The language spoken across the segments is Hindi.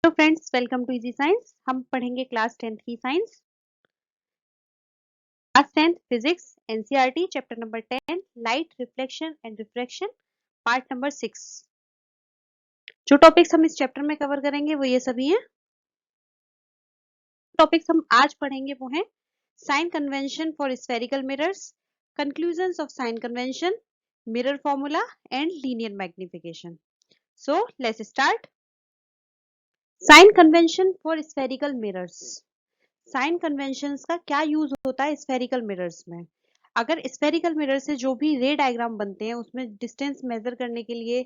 Hello friends, welcome to easy science. हम पढ़ेंगे क्लास 10th की science, class 10th physics, NCERT chapter number 10 light reflection and refraction, part number 6। जो टॉपिक्स हम इस चैप्टर में कवर करेंगे वो ये सभी हैं। टॉपिक्स हम आज पढ़ेंगे वो हैं sign convention for spherical mirrors, conclusions of sign convention, mirror formula and linear magnification. So let's start. Sign convention for spherical mirrors. Sign conventions का क्या यूज होता है स्फेरिकल मिरर्स में? अगर स्फेरिकल मिरर से जो भी रे डायग्राम बनते हैं उसमें डिस्टेंस मेजर करने के लिए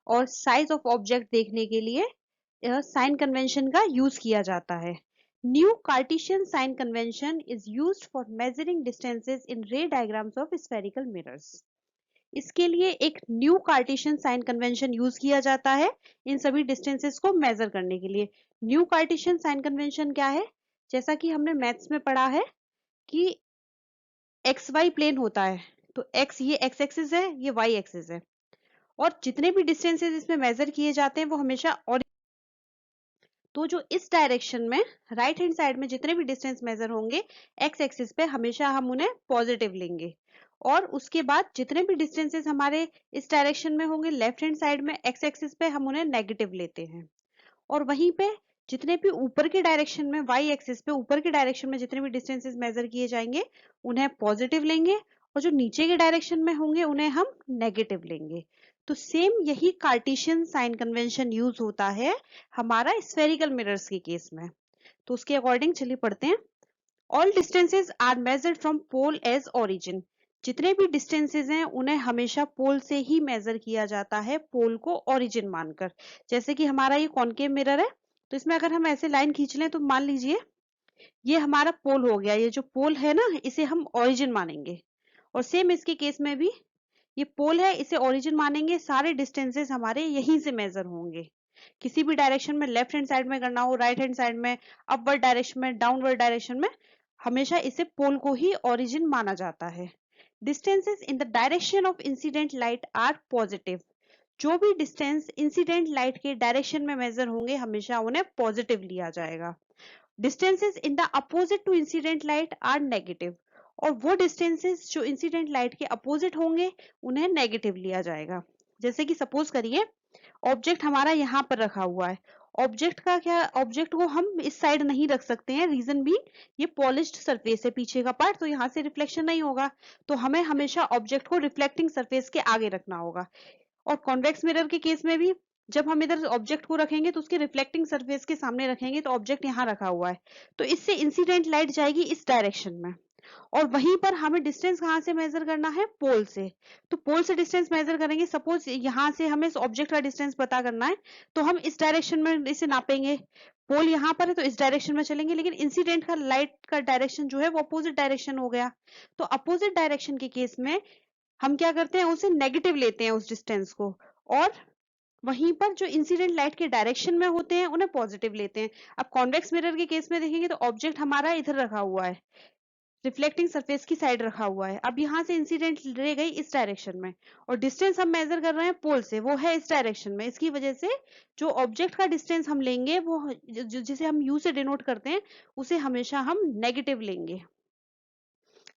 और साइज ऑफ ऑब्जेक्ट देखने के लिए साइन कन्वेंशन का यूज किया जाता है। New Cartesian sign convention is used for measuring distances in ray diagrams of spherical mirrors. इसके लिए एक new Cartesian sign convention use किया जाता है इन सभी डिस्टेंसेस को मेजर करने के लिए। न्यू कार्टेशियन साइन कन्वेंशन क्या है? जैसा कि हमने मैथ्स में पढ़ा है कि एक्स वाई प्लेन होता है, तो एक्स ये एक्स एक्सिस है, ये वाई एक्सिस है, और जितने भी डिस्टेंसेस इसमें मेजर किए जाते हैं वो हमेशा और तो जो इस डायरेक्शन में राइट हैंड साइड में जितने भी डिस्टेंस मेजर होंगे एक्स एक्सिस पे हमेशा हम उन्हें पॉजिटिव लेंगे, और उसके बाद जितने भी डिस्टेंसेस हमारे इस डायरेक्शन में होंगे लेफ्ट हैंड साइड में एक्स एक्सिस पे हम उन्हें नेगेटिव लेते हैं। और वहीं पे जितने भी ऊपर के डायरेक्शन में वाई एक्सिस पे ऊपर के डायरेक्शन में जितने भी डिस्टेंसेस मेजर किए जाएंगे उन्हें पॉजिटिव लेंगे, और जो नीचे के डायरेक्शन में होंगे उन्हें हम नेगेटिव लेंगे। तो सेम यही कार्टेशियन साइन कन्वेंशन यूज होता है हमारा स्फेरिकल मिरर्स के केस में। तो उसके अकॉर्डिंग चलिए पढ़ते हैं। All distances are measured from pole as origin. जितने भी डिस्टेंसेस हैं उन्हें हमेशा पोल से ही मेजर किया जाता है, पोल को ओरिजिन मानकर। जैसे कि हमारा ये कॉनकेव मिरर है, तो इसमें अगर हम ऐसे लाइन खींच लें तो मान लीजिए ये हमारा पोल हो गया। ये जो पोल है ना इसे हम ओरिजिन मानेंगे, और सेम इसके केस में भी ये पोल है, इसे ओरिजिन मानेंगे। सारे डिस्टेंसेस हमारे यहीं से मेजर होंगे। किसी भी डायरेक्शन में लेफ्ट हैंड साइड में करना हो, राइट हैंड साइड में, अपवर्ड डायरेक्शन में, डाउनवर्ड डायरेक्शन में, हमेशा इसे पोल को ही ओरिजिन माना जाता है। Distances in the direction of incident light are positive. जो भी डिस्टेंस इंसिडेंट लाइट के डायरेक्शन में मेजर होंगे हमेशा उन्हें पॉजिटिव लिया जाएगा। Distances in the opposite to incident light are negative, और वो डिस्टेंसेस जो इंसिडेंट लाइट के अपोजिट होंगे उन्हें नेगेटिव लिया जाएगा। जैसे कि सपोज करिए ऑब्जेक्ट हमारा यहाँ पर रखा हुआ है। ऑब्जेक्ट का क्या, ऑब्जेक्ट को हम इस साइड नहीं रख सकते हैं, रीजन भी ये पॉलिश्ड सरफेस है पीछे का पार्ट, तो यहाँ से रिफ्लेक्शन नहीं होगा। तो हमें हमेशा ऑब्जेक्ट को रिफ्लेक्टिंग सरफेस के आगे रखना होगा। और कॉन्वेक्स मिरर के केस में भी जब हम इधर ऑब्जेक्ट को रखेंगे तो उसके रिफ्लेक्टिंग सरफेस के सामने रखेंगे, तो ऑब्जेक्ट यहाँ रखा हुआ है, तो इससे इंसिडेंट लाइट जाएगी इस डायरेक्शन में। और वहीं पर हमें डिस्टेंस कहाँ से मेजर करना है? पोल से। तो पोल से डिस्टेंस मेजर करेंगे। सपोज यहाँ से हमें इस ऑब्जेक्ट का डिस्टेंस पता करना है, तो हम इस डायरेक्शन में इसे नापेंगे। पोल यहाँ पर है तो इस डायरेक्शन में चलेंगे, लेकिन इंसिडेंट का लाइट का डायरेक्शन जो है वो अपोजिट डायरेक्शन हो गया। तो अपोजिट डायरेक्शन के केस में हम क्या करते हैं, उसे नेगेटिव लेते हैं उस डिस्टेंस को, और वहीं पर जो इंसिडेंट लाइट के डायरेक्शन में होते हैं उन्हें पॉजिटिव लेते हैं। अब कॉन्वेक्स मिरर के केस में देखेंगे तो ऑब्जेक्ट हमारा इधर रखा हुआ है, रिफ्लेक्टिंग सरफेस की साइड रखा हुआ है। अब यहाँ से इंसिडेंट रे गई इस डायरेक्शन में, और डिस्टेंस हम मेजर कर रहे हैं पोल से, वो है इस डायरेक्शन में। इसकी वजह से जो ऑब्जेक्ट का डिस्टेंस हम लेंगे वो जिसे हम यू से डिनोट करते हैं उसे हमेशा हम नेगेटिव लेंगे।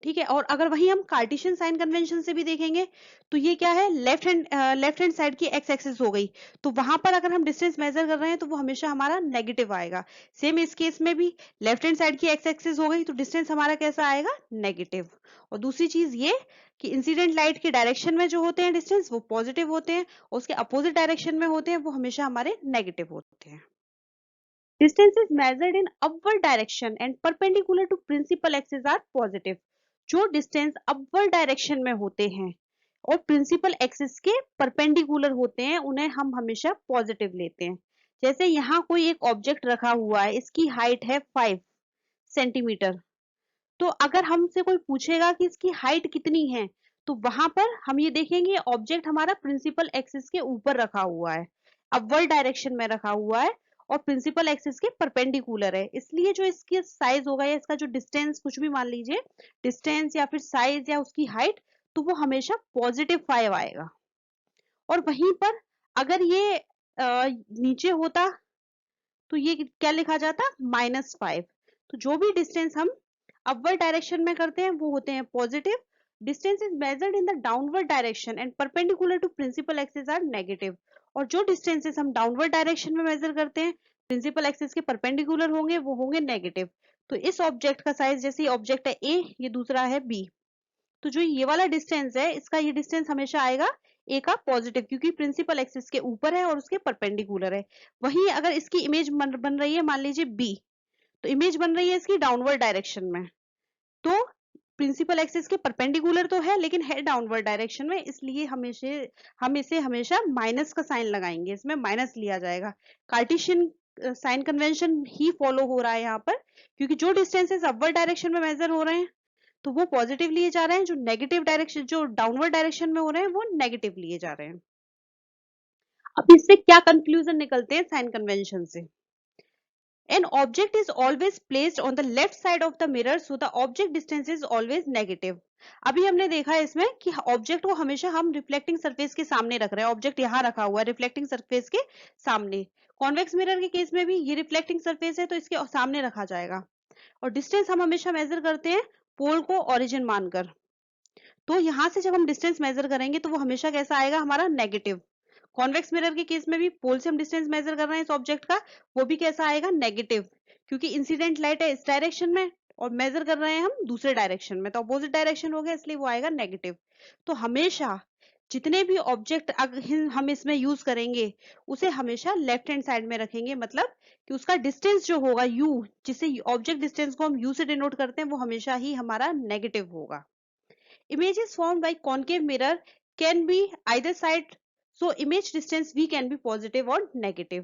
ठीक है। और अगर वही हम कार्टेशियन साइन कन्वेंशन से भी देखेंगे तो ये क्या है, लेफ्ट हैंड साइड की एक्स एक्सिस हो गई, तो वहां पर अगर हम डिस्टेंस मेजर कर रहे हैं तो वो हमेशा हमारा नेगेटिव आएगा। सेम इस केस में भी लेफ्ट हैंड साइड की एक्स एक्सिस हो गई तो डिस्टेंस हमारा कैसा आएगा? नेगेटिव। और दूसरी चीज ये कि इंसिडेंट लाइट के डायरेक्शन में जो होते हैं डिस्टेंस वो पॉजिटिव होते हैं, और उसके अपोजिट डायरेक्शन में होते हैं वो हमेशा हमारे नेगेटिव होते हैं। Distance is measured in upward direction and perpendicular to principal axis are positive. जो डिस्टेंस अपवर्ड डायरेक्शन में होते हैं और प्रिंसिपल एक्सिस के परपेंडिकुलर होते हैं उन्हें हम हमेशा पॉजिटिव लेते हैं। जैसे यहाँ कोई एक ऑब्जेक्ट रखा हुआ है, इसकी हाइट है 5 सेंटीमीटर। तो अगर हमसे कोई पूछेगा कि इसकी हाइट कितनी है, तो वहां पर हम ये देखेंगे ऑब्जेक्ट हमारा प्रिंसिपल एक्सिस के ऊपर रखा हुआ है, अपवर्ड डायरेक्शन में रखा हुआ है, और प्रिंसिपल एक्सिस के परपेंडिकुलर है। इसलिए जो इसकी साइज होगा या इसका जो डिस्टेंस कुछ भी मान लीजिए, डिस्टेंस या फिर साइज या उसकी हाइट, तो वो हमेशा +5 आएगा। और वहीं पर अगर ये नीचे होता तो ये क्या लिखा जाता, -5। तो जो भी डिस्टेंस हम अपवर्ड डायरेक्शन में करते हैं वो होते हैं positive. Distance is measured in the downward direction and perpendicular to principal axis are negative. और जो डिस्टेंसेस हम डाउनवर्ड डायरेक्शन में मेजर करते हैं प्रिंसिपल एक्सिस के परपेंडिकुलर होंगे वो होंगे नेगेटिव। तो इस ऑब्जेक्ट का साइज, जैसे ऑब्जेक्ट है ए, ये दूसरा है बी, तो जो ये वाला डिस्टेंस है इसका ये डिस्टेंस हमेशा आएगा ए का पॉजिटिव, क्योंकि प्रिंसिपल एक्सिस के ऊपर है और उसके परपेंडिकुलर है। वहीं अगर इसकी इमेज बन रही है मान लीजिए बी, तो इमेज बन रही है इसकी डाउनवर्ड डायरेक्शन में, तो प्रिंसिपल एक्सिस के परपेंडिकुलर तो है लेकिन है डाउनवर्ड डायरेक्शन में, इसलिए हम इसे हमेशा माइनस का साइन लगाएंगे, इसमें माइनस लिया जाएगा। कार्टेशियन साइन कन्वेंशन ही फॉलो हो रहा है यहाँ पर, क्योंकि जो डिस्टेंसेस अपवर्ड डायरेक्शन में मेजर हो रहे हैं तो वो पॉजिटिव लिए जा रहे हैं, जो नेगेटिव डायरेक्शन, जो डाउनवर्ड डायरेक्शन में हो रहे हैं वो नेगेटिव लिए जा रहे हैं। अब इससे क्या कंक्लूजन निकलते हैं साइन कन्वेंशन से? An object is always placed on the left side of the mirror, so the object distance is always negative. अभी हमने देखा है इसमें कि ऑब्जेक्ट को हमेशा हम रिफ्लेक्टिंग सरफेस के सामने रख रहे हैं, ऑब्जेक्ट यहाँ रखा हुआ है रिफ्लेक्टिंग सरफेस के सामने। कॉन्वेक्स मिरर के केस में भी ये रिफ्लेक्टिंग सरफेस है तो इसके सामने रखा जाएगा। और डिस्टेंस हम हमेशा मेजर करते हैं पोल को ओरिजिन मानकर, तो यहाँ से जब हम डिस्टेंस मेजर करेंगे तो वो हमेशा कैसा आएगा, हमारा नेगेटिव। कॉन्वेक्स मिरर के केस में भी पोल से हम डिस्टेंस मेजर कर रहे हैं इस ऑब्जेक्ट का, वो भी कैसा आएगा, नेगेटिव, क्योंकि इंसिडेंट लाइट है इस डायरेक्शन में और मेजर कर रहे हैं हम दूसरे डायरेक्शन में, तो अपोजिट डायरेक्शन हो गया इसलिए वो आएगा नेगेटिव। तो हमेशा जितने भी ऑब्जेक्ट हम इसमें यूज करेंगे उसे हमेशा लेफ्ट हैंड साइड में रखेंगे, मतलब कि उसका डिस्टेंस जो होगा u, जिसे ऑब्जेक्ट डिस्टेंस को हम u से डिनोट करते हैं, वो हमेशा ही हमारा नेगेटिव होगा। Images formed by concave mirror can be either side, so image distance v can be positive or negative.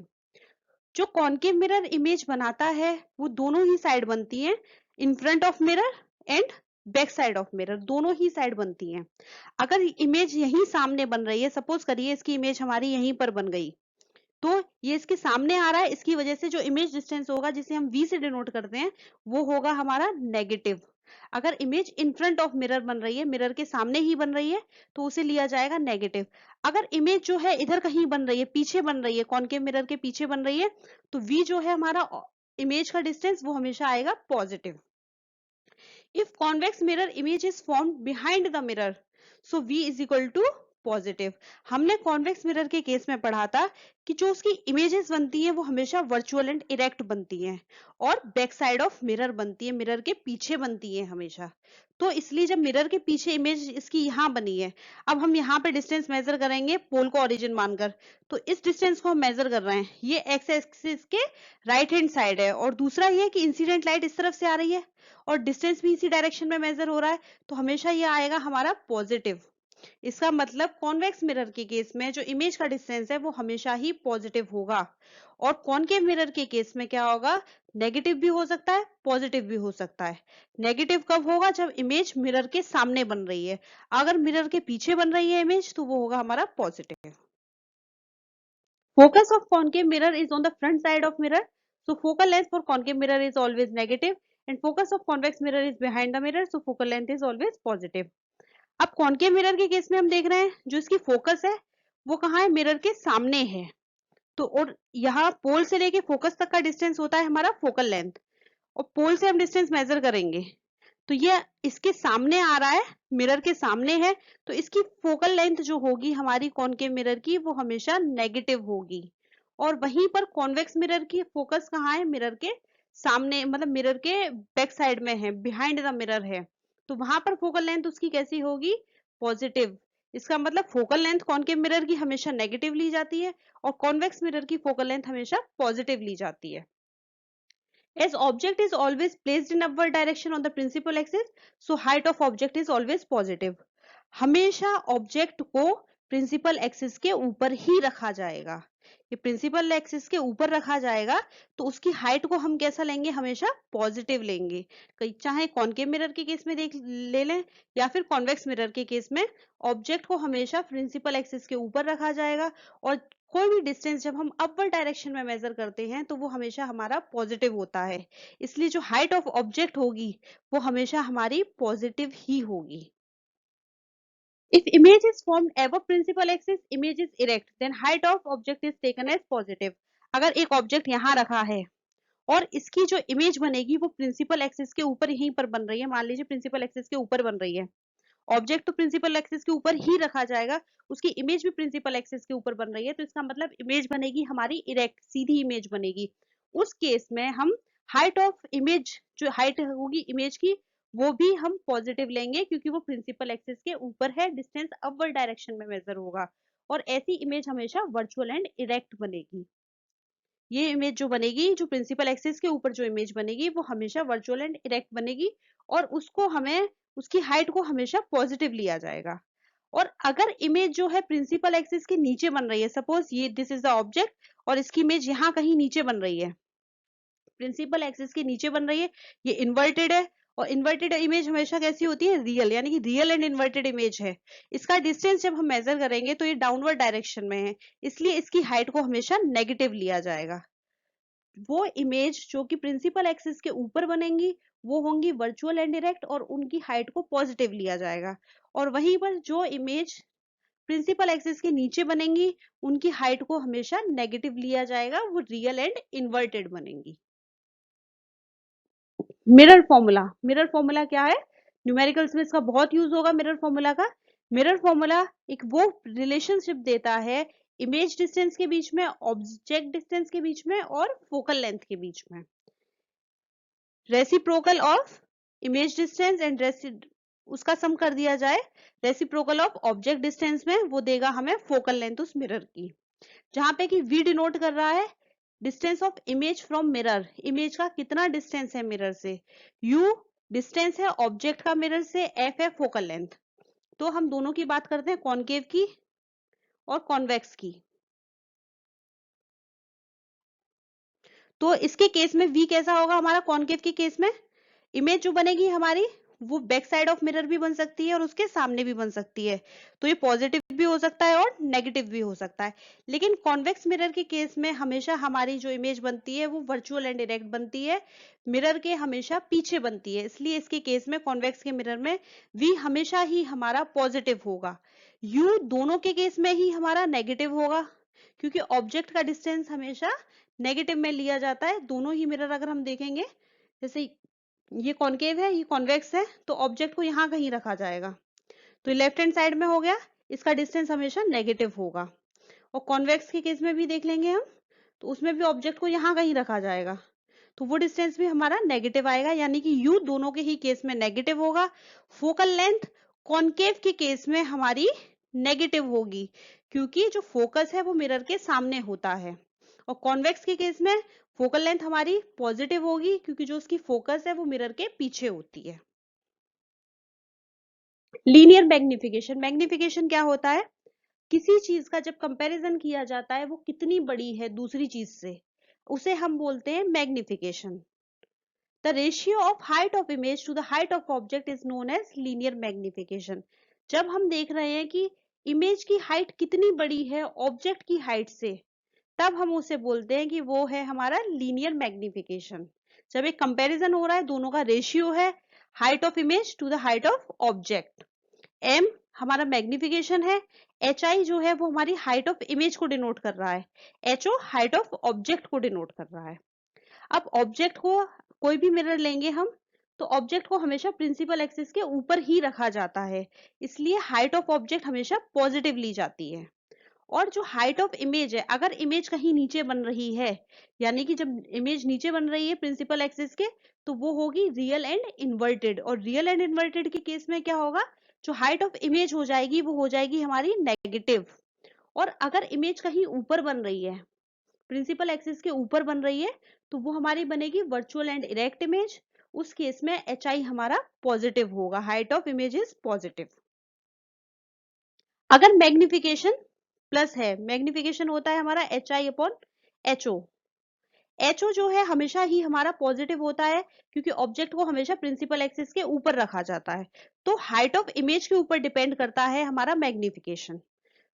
जो कॉनकेव मिरर इमेज बनाता है वो दोनों ही साइड बनती है, in front of mirror and back side of mirror, दोनों ही साइड बनती है। अगर इमेज यहीं सामने बन रही है, सपोज करिए इसकी इमेज हमारी यहीं पर बन गई, तो ये इसके सामने आ रहा है, इसकी वजह से जो इमेज डिस्टेंस होगा जिसे हम v से डिनोट करते हैं वो होगा हमारा नेगेटिव। अगर image in front of mirror बन रही है, मिरर के सामने ही बन रही है, तो उसे लिया जाएगा नेगेटिव। अगर इमेज जो है इधर कहीं बन रही है, पीछे बन रही है, कॉनकेव मिरर के पीछे बन रही है, तो v जो है हमारा इमेज का डिस्टेंस वो हमेशा आएगा positive. If convex mirror image is formed behind the mirror, so v is equal to positive. हमने कॉन्वेक्स मिरर के केस में पढ़ा था कि जो उसकी इमेजेस बनती है वो हमेशा वर्चुअल एंड इरेक्ट बनती हैं और बैक साइड ऑफ मिरर बनती है, मिरर के पीछे बनती है हमेशा। तो इसलिए जब मिरर के पीछे इमेज इसकी यहाँ बनी है, अब हम यहाँ पे डिस्टेंस मेजर करेंगे पोल को ओरिजिन मानकर, तो इस डिस्टेंस को हम मेजर कर रहे हैं, ये एक्स एक्सिस के राइट हैंड साइड है और दूसरा ये कि इंसिडेंट लाइट इस तरफ से आ रही है और डिस्टेंस भी इसी डायरेक्शन में मेजर हो रहा है, तो हमेशा ये आएगा हमारा पॉजिटिव। इसका मतलब कॉन्वेक्स मिरर के केस में जो इमेज का डिस्टेंस है वो हमेशा ही पॉजिटिव होगा, और कॉनकेव मिरर के केस में क्या होगा, नेगेटिव भी हो सकता है पॉजिटिव भी हो सकता है। नेगेटिव कब होगा, जब इमेज मिरर के सामने बन रही है, अगर मिरर के पीछे बन रही है इमेज तो वो होगा हमारा positive. Focus of concave mirror is on the front side of mirror, so focal length for concave mirror is always negative, and focus of convex mirror is behind the mirror, so focal length is always positive. अब कॉनकेव मिरर के केस में हम देख रहे हैं जो इसकी फोकस है वो कहाँ है, मिरर के सामने है, तो और यहाँ पोल से लेके फोकस तक का डिस्टेंस होता है हमारा फोकल लेंथ, और पोल से हम डिस्टेंस मेजर करेंगे तो ये इसके सामने आ रहा है, मिरर के सामने है, तो इसकी फोकल लेंथ जो होगी हमारी कॉनकेव मिरर की वो हमेशा नेगेटिव होगी। और वहीं पर कॉन्वेक्स मिरर की फोकस कहाँ है, मिरर के सामने, मतलब मिरर के बैक साइड में है, बिहाइंड द मिरर है, तो वहां पर फोकल लेंथ उसकी कैसी होगी, पॉजिटिव। इसका मतलब फोकल लेंथ कॉनकेव मिरर की हमेशा नेगेटिव ली जाती है और कॉन्वेक्स मिरर की फोकल लेंथ हमेशा पॉजिटिव ली जाती है। As object is always placed in upward direction on the principal axis, so height of object is always positive. हमेशा ऑब्जेक्ट को प्रिंसिपल एक्सिस के ऊपर ही रखा जाएगा, ये प्रिंसिपल एक्सिस के ऊपर रखा जाएगा तो उसकी हाइट को हम कैसा लेंगे, हमेशा पॉजिटिव लेंगे। चाहे कॉनकेव मिरर के केस में देख ले लें या फिर कॉन्वेक्स मिरर के केस में, ऑब्जेक्ट को हमेशा प्रिंसिपल एक्सिस के ऊपर रखा जाएगा और कोई भी डिस्टेंस जब हम अपवर्ड डायरेक्शन में मेजर करते हैं तो वो हमेशा हमारा पॉजिटिव होता है, इसलिए जो हाइट ऑफ ऑब्जेक्ट होगी वो हमेशा हमारी पॉजिटिव ही होगी। If image is formed above principal axis, image is erect, then height of object is taken as positive. अगर एक ऑब्जेक्ट यहाँ रखा है और इसकी जो इमेज बनेगी वो प्रिंसिपल एक्सिस के ऊपर यहीं पर बन रही है, मान लीजिए प्रिंसिपल एक्सिस के ऊपर बन रही है, ऑब्जेक्ट तो प्रिंसिपल एक्सिस के ऊपर ही रखा जाएगा, उसकी इमेज भी प्रिंसिपल एक्सिस के ऊपर बन रही है, तो इसका मतलब इमेज बनेगी हमारी इरेक्ट, सीधी इमेज बनेगी। उस केस में हम हाइट ऑफ इमेज, जो हाइट होगी इमेज की, वो भी हम पॉजिटिव लेंगे क्योंकि वो प्रिंसिपल एक्सिस के ऊपर है, डिस्टेंस अपवर्ड डायरेक्शन में मेजर होगा, और ऐसी इमेज हमेशा वर्चुअल एंड इरेक्ट बनेगी। ये इमेज जो बनेगी, जो प्रिंसिपल एक्सिस के ऊपर जो इमेज बनेगी वो हमेशा वर्चुअल एंड इरेक्ट बनेगी, और उसको हमें, उसकी हाइट को हमेशा पॉजिटिव लिया जाएगा। और अगर इमेज जो है प्रिंसिपल एक्सिस के नीचे बन रही है, सपोज ये दिस इज द ऑब्जेक्ट और इसकी इमेज यहाँ कहीं नीचे बन रही है, प्रिंसिपल एक्सिस के नीचे बन रही है, ये इन्वर्टेड है, और इन्वर्टेड इमेज हमेशा कैसी होती है, रियल, यानी कि रियल एंड इन्वर्टेड इमेज है। इसका डिस्टेंस जब हम मेजर करेंगे तो ये डाउनवर्ड डायरेक्शन में है, इसलिए इसकी हाइट को हमेशा नेगेटिव लिया जाएगा। वो इमेज जो कि प्रिंसिपल एक्सिस के ऊपर बनेंगी वो होंगी वर्चुअल एंड डायरेक्ट, और उनकी हाइट को पॉजिटिव लिया जाएगा। और वहीं पर जो इमेज प्रिंसिपल एक्सिस के नीचे बनेंगी उनकी हाइट को हमेशा नेगेटिव लिया जाएगा, वो रियल एंड इन्वर्टेड बनेंगी। मिरर फॉर्मूला, मिरर फॉर्मूला क्या है, न्यूमेरिकल्स में इसका बहुत यूज होगा मिरर फॉर्मूला का। मिरर फॉर्मूला एक वो रिलेशनशिप देता है इमेज डिस्टेंस के बीच में, ऑब्जेक्ट डिस्टेंस के बीच में और फोकल लेंथ के बीच में। Reciprocal of image distance and उसका सम कर दिया जाए रेसिप्रोकल ऑफ ऑब्जेक्ट डिस्टेंस में, वो देगा हमें फोकल लेंथ उस मिरर की, जहां पे कि v डिनोट कर रहा है distance of image from mirror, image का कितना डिस्टेंस है मिरर से, u डिस्टेंस है ऑब्जेक्ट का मिरर से, f है फोकल लेंथ। तो हम दोनों की बात करते हैं, कॉनकेव की और कॉन्वेक्स की। तो इसके केस में v कैसा होगा हमारा, कॉनकेव के केस में इमेज जो बनेगी हमारी वो बैक साइड ऑफ मिरर भी बन सकती है और उसके सामने भी बन सकती है, तो ये पॉजिटिव भी हो सकता है और नेगेटिव भी हो सकता है। लेकिन कॉन्वेक्स मिरर के केस में हमेशा हमारी जो इमेज बनती है वो वर्चुअल एंड डायरेक्ट बनती है, मिरर के हमेशा पीछे बनती है, इसलिए इसके केस में कॉन्वेक्स के मिरर में v हमेशा ही हमारा पॉजिटिव होगा, u दोनों के केस में ही हमारा नेगेटिव होगा, क्योंकि ऑब्जेक्ट का डिस्टेंस हमेशा नेगेटिव में लिया जाता है। दोनों ही मिरर अगर हम देखेंगे, जैसे ये कॉनकेव है ये कॉन्वेक्स है, तो ऑब्जेक्ट को यहाँ कहीं रखा जाएगा, तो लेफ्ट हैंड साइड में हो गया, इसका डिस्टेंस हमेशा नेगेटिव होगा। और कॉन्वेक्स के केस में भी देख लेंगे हम, तो उसमें भी ऑब्जेक्ट को यहाँ कहीं रखा जाएगा, तो वो डिस्टेंस भी हमारा नेगेटिव आएगा, यानी कि u दोनों के ही केस में नेगेटिव होगा। फोकल लेंथ कॉनकेव के केस में हमारी नेगेटिव होगी, क्योंकि जो फोकस है वो मिरर के सामने होता है, और कॉन्वेक्स के केस में फोकल लेंथ हमारी पॉजिटिव होगी, क्योंकि जो उसकी फोकस है वो मिरर के पीछे होती है। लीनियर मैग्निफिकेशन, मैग्निफिकेशन क्या होता है, किसी चीज का जब कंपैरिजन किया जाता है वो कितनी बड़ी है दूसरी चीज से, उसे हम बोलते हैं magnification. The ratio of height of image to the height of object is known as linear magnification. जब हम देख रहे हैं कि इमेज की हाइट कितनी बड़ी है ऑब्जेक्ट की हाइट से, तब हम उसे बोलते हैं कि वो है हमारा लीनियर मैग्निफिकेशन। जब एक कंपैरिजन हो रहा है, दोनों का रेशियो है height of image to the height of object, m हमारा मैग्निफिकेशन है, hi जो है वो हमारी हाइट ऑफ इमेज को डिनोट कर रहा है, ho हाइट ऑफ ऑब्जेक्ट को डिनोट कर रहा है। अब ऑब्जेक्ट को कोई भी मिरर लेंगे हम, तो ऑब्जेक्ट को हमेशा प्रिंसिपल एक्सिस के ऊपर ही रखा जाता है, इसलिए हाइट ऑफ ऑब्जेक्ट हमेशा पॉजिटिव ली जाती है। और जो हाइट ऑफ इमेज है, अगर इमेज कहीं नीचे बन रही है, यानी कि जब इमेज नीचे बन रही है प्रिंसिपल एक्सिस के, तो वो होगी रियल एंड इन्वर्टेड, और रियल एंड इन्वर्टेड के केस में क्या होगा, जो हाइट ऑफ इमेज हो जाएगी वो हो जाएगी हमारी नेगेटिव। और अगर इमेज कहीं ऊपर बन रही है, प्रिंसिपल एक्सिस के ऊपर बन रही है, तो वो हमारी बनेगी वर्चुअल एंड इरेक्ट इमेज, उस केस में hi हमारा पॉजिटिव होगा, height of image is positive. अगर मैग्निफिकेशन प्लस है, मैग्निफिकेशन होता है हमारा hi अपॉन ho, ho जो है हमेशा ही हमारा पॉजिटिव होता है, क्योंकि ऑब्जेक्ट को हमेशा प्रिंसिपल एक्सिस के ऊपर रखा जाता है, तो हाइट ऑफ इमेज के ऊपर डिपेंड करता है हमारा मैग्निफिकेशन।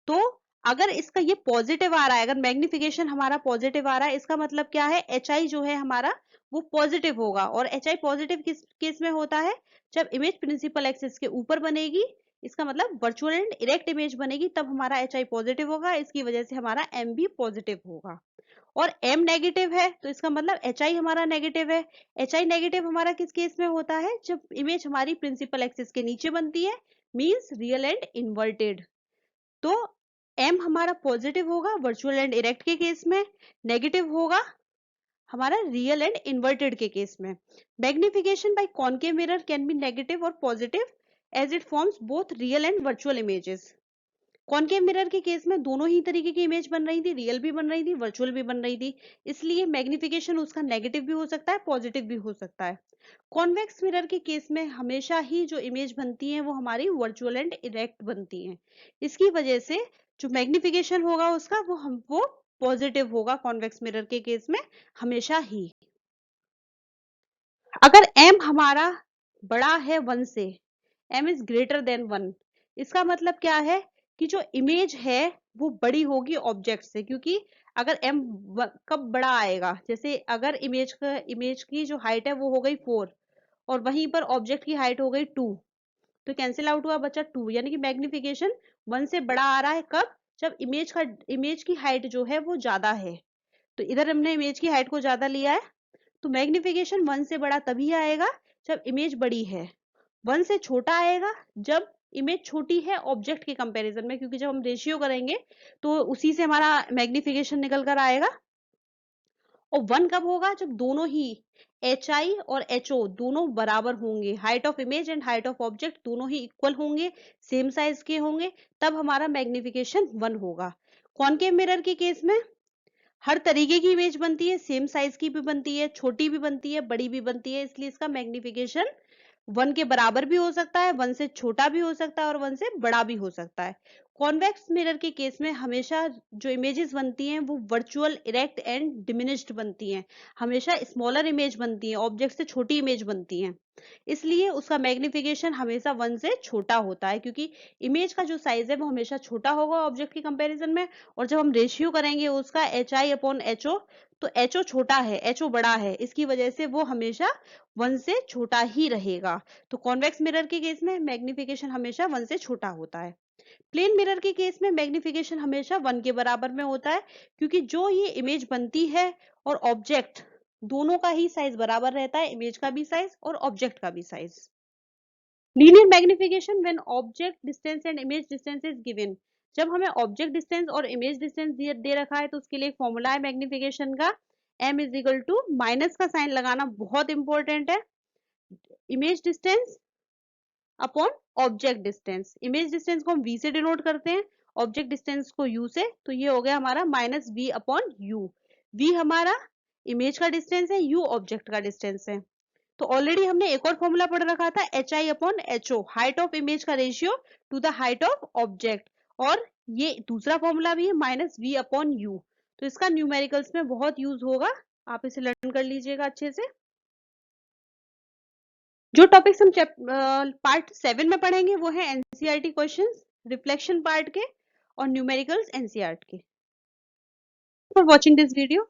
तो अगर इसका ये पॉजिटिव आ रहा है, अगर मैग्निफिकेशन हमारा पॉजिटिव आ रहा है, इसका मतलब क्या है, hi जो है हमारा वो पॉजिटिव होगा, और hi पॉजिटिव किस केस में होता है, जब इमेज प्रिंसिपल एक्सिस के ऊपर बनेगी, इसका मतलब वर्चुअल एंड इरेक्ट इमेज बनेगी, तब हमारा hi पॉजिटिव होगा, इसकी वजह से हमारा m भी पॉजिटिव होगा। और m नेगेटिव है तो इसका मतलब HI हमारा नेगेटिव है। HI नेगेटिव हमारा किस केस में होता है, जब इमेज हमारी प्रिंसिपल एक्सिस के नीचे बनती है, मींस रियल एंड इन्वर्टेड। तो m हमारा पॉजिटिव होगा वर्चुअल एंड इरेक्ट के केस में, नेगेटिव होगा हमारा रियल एंड इन्वर्टेड के केस में। Magnification by concave mirror can be negative और positive as it forms both real and virtual images. Concave mirror के केस में दोनों ही तरीके की इमेज बन रही थी, रियल भी बन रही थी, वर्चुअल भी बन रही थी, इसलिए मैग्निफिकेशन उसका नेगेटिव भी हो सकता है, पॉजिटिव भी हो सकता है। कॉन्वेक्स मिरर के केस में हमेशा ही जो इमेज बनती है वो हमारी वर्चुअल एंड इरेक्ट बनती है। इसकी वजह से जो मैग्निफिकेशन होगा उसका वो पॉजिटिव होगा कॉन्वेक्स मिरर के केस में हमेशा ही। अगर m हमारा बड़ा है 1 से, m इज ग्रेटर देन 1, इसका मतलब क्या है कि जो इमेज है वो बड़ी होगी ऑब्जेक्ट से, क्योंकि अगर m कब बड़ा आएगा, जैसे अगर इमेज की जो हाइट है वो हो गई 4 और वहीं पर ऑब्जेक्ट की हाइट हो गई 2, तो कैंसिल आउट हुआ बचा 2, यानी कि मैग्निफिकेशन 1 से बड़ा आ रहा है कब, जब इमेज की हाइट जो है वो ज्यादा है। तो इधर हमने इमेज की हाइट को ज्यादा लिया है, तो मैग्निफिकेशन 1 से बड़ा तभी आएगा जब इमेज बड़ी है। 1 से छोटा आएगा जब इमेज छोटी है ऑब्जेक्ट के कंपैरिजन में, क्योंकि जब हम रेशियो करेंगे तो उसी से हमारा मैग्निफिकेशन निकल कर आएगा। और 1 कब होगा, जब दोनों ही HI और HO दोनों बराबर होंगे, height of image and height of object दोनों ही इक्वल होंगे, सेम साइज के होंगे, तब हमारा मैग्निफिकेशन 1 होगा। कॉनकेव मिरर के केस में हर तरीके की इमेज बनती है, सेम साइज की भी बनती है, छोटी भी बनती है, बड़ी भी बनती है, इसलिए इसका मैग्निफिकेशन 1 के बराबर भी हो सकता है, 1 से छोटा भी हो सकता है और 1 से बड़ा भी हो सकता है। कॉन्वेक्स मिरर के केस में हमेशा जो इमेजेस बनती हैं वो वर्चुअल, इरेक्ट एंड डिमिनिश्ड बनती हैं, हमेशा स्मॉलर इमेज बनती है, ऑब्जेक्ट से छोटी इमेज बनती हैं, इसलिए उसका मैग्निफिकेशन हमेशा 1 से छोटा होता है, क्योंकि इमेज का जो साइज है वो हमेशा छोटा होगा ऑब्जेक्ट के कंपैरिजन में। और जब हम रेशियो करेंगे उसका HI अपॉन HO, तो HO छोटा है, HO बड़ा है, इसकी वजह से वो हमेशा 1 से छोटा ही रहेगा। तो कॉन्वेक्स मिरर के केस में मैग्निफिकेशन हमेशा 1 से छोटा होता है। प्लेन मिरर के केस में मैग्निफिकेशन हमेशा 1 के बराबर में होता है, क्योंकि जो ये इमेज बनती है और ऑब्जेक्ट दोनों का ही साइज बराबर रहता है, इमेज का भी साइज और ऑब्जेक्ट का भी size. Linear magnification when object distance and image distance is given. जब हमें ऑब्जेक्ट डिस्टेंस और इमेज डिस्टेंस दे रखा है तो उसके लिए एक फॉर्मूला है मैग्निफिकेशन का, m is equal to minus का साइन लगाना बहुत इंपॉर्टेंट है, image distance upon object distance. Image distance को हम v से डिनोट करते हैं, ऑब्जेक्ट डिस्टेंस को u से, तो ये हो गया हमारा minus v upon u। v हमारा इमेज का डिस्टेंस है, u ऑब्जेक्ट का डिस्टेंस है। तो ऑलरेडी हमने एक और फॉर्मूला पढ़ रखा था, HI upon HO, height of image का ratio to the height of object, और ये दूसरा फॉर्मूला भी है माइनस v अपॉन u। तो इसका न्यूमेरिकल्स में बहुत यूज होगा, आप इसे लर्न कर लीजिएगा अच्छे से। जो टॉपिक्स हम पार्ट 7 में पढ़ेंगे वो है NCERT क्वेश्चंस, रिफ्लेक्शन पार्ट के और न्यूमेरिकल्स NCERT के। For watching this video.